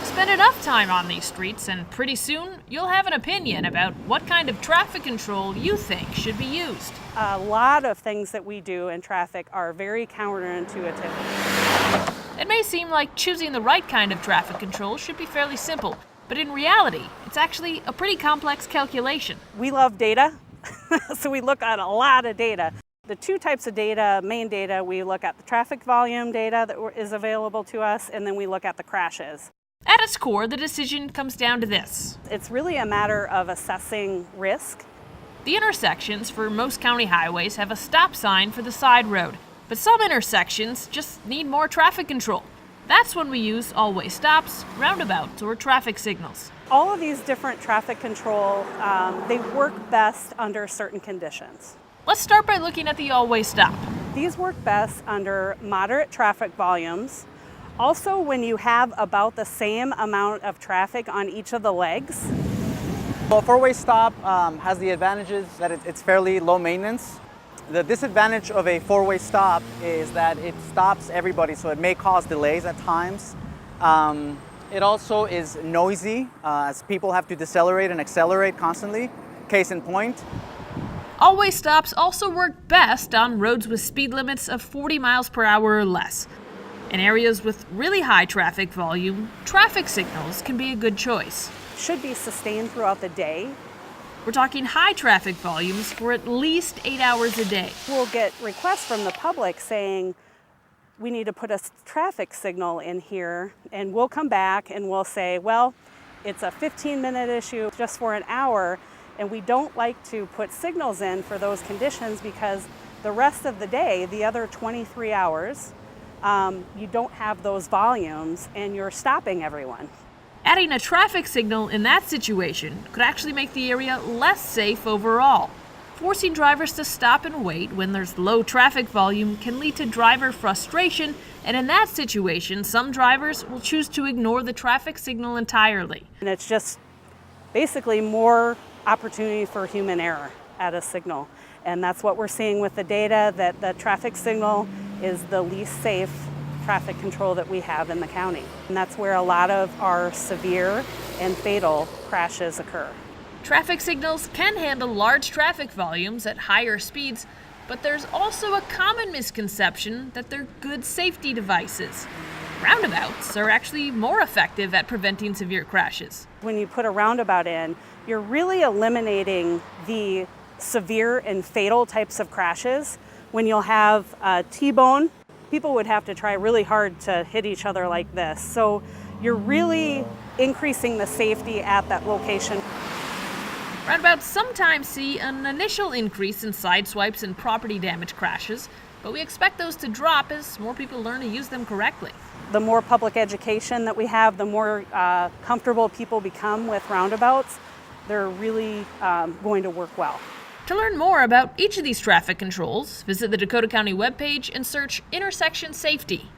Spend enough time on these streets and pretty soon you'll have an opinion about what kind of traffic control you think should be used. A lot of things that we do in traffic are very counterintuitive. It may seem like choosing the right kind of traffic control should be fairly simple, but in reality, it's actually a pretty complex calculation. We love data, so we look at a lot of data. The two types of data, main data, we look at the traffic volume data that is available to us, and then we look at the crashes. At its core, the decision comes down to this. It's really a matter of assessing risk. The intersections for most county highways have a stop sign for the side road, but some intersections just need more traffic control. That's when we use all-way stops, roundabouts, or traffic signals. All of these different traffic control, they work best under certain conditions. Let's start by looking at the all-way stop. These work best under moderate traffic volumes. Also, when you have about the same amount of traffic on each of the legs. Well, a four-way stop has the advantages that it's fairly low maintenance. The disadvantage of a four-way stop is that it stops everybody, so it may cause delays at times. It also is noisy, as people have to decelerate and accelerate constantly. Case in point. All-way stops also work best on roads with speed limits of 40 miles per hour or less. In areas with really high traffic volume, traffic signals can be a good choice. Should be sustained throughout the day. We're talking high traffic volumes for at least 8 hours a day. We'll get requests from the public saying, we need to put a traffic signal in here, and we'll come back and we'll say, well, it's a 15-minute issue just for an hour, and we don't like to put signals in for those conditions because the rest of the day, the other 23 hours, you don't have those volumes and you're stopping everyone. Adding a traffic signal in that situation could actually make the area less safe overall. Forcing drivers to stop and wait when there's low traffic volume can lead to driver frustration, and in that situation, some drivers will choose to ignore the traffic signal entirely. And it's just basically more opportunity for human error at a signal. And that's what we're seeing with the data, that the traffic signal is the least safe traffic control that we have in the county. And that's where a lot of our severe and fatal crashes occur. Traffic signals can handle large traffic volumes at higher speeds, but there's also a common misconception that they're good safety devices. Roundabouts are actually more effective at preventing severe crashes. When you put a roundabout in, you're really eliminating the severe and fatal types of crashes. When you'll have a T-bone, people would have to try really hard to hit each other like this. So you're really increasing the safety at that location. Roundabouts sometimes see an initial increase in sideswipes and property damage crashes, but we expect those to drop as more people learn to use them correctly. The more public education that we have, the more comfortable people become with roundabouts. They're really going to work well. To learn more about each of these traffic controls, visit the Dakota County webpage and search intersection safety.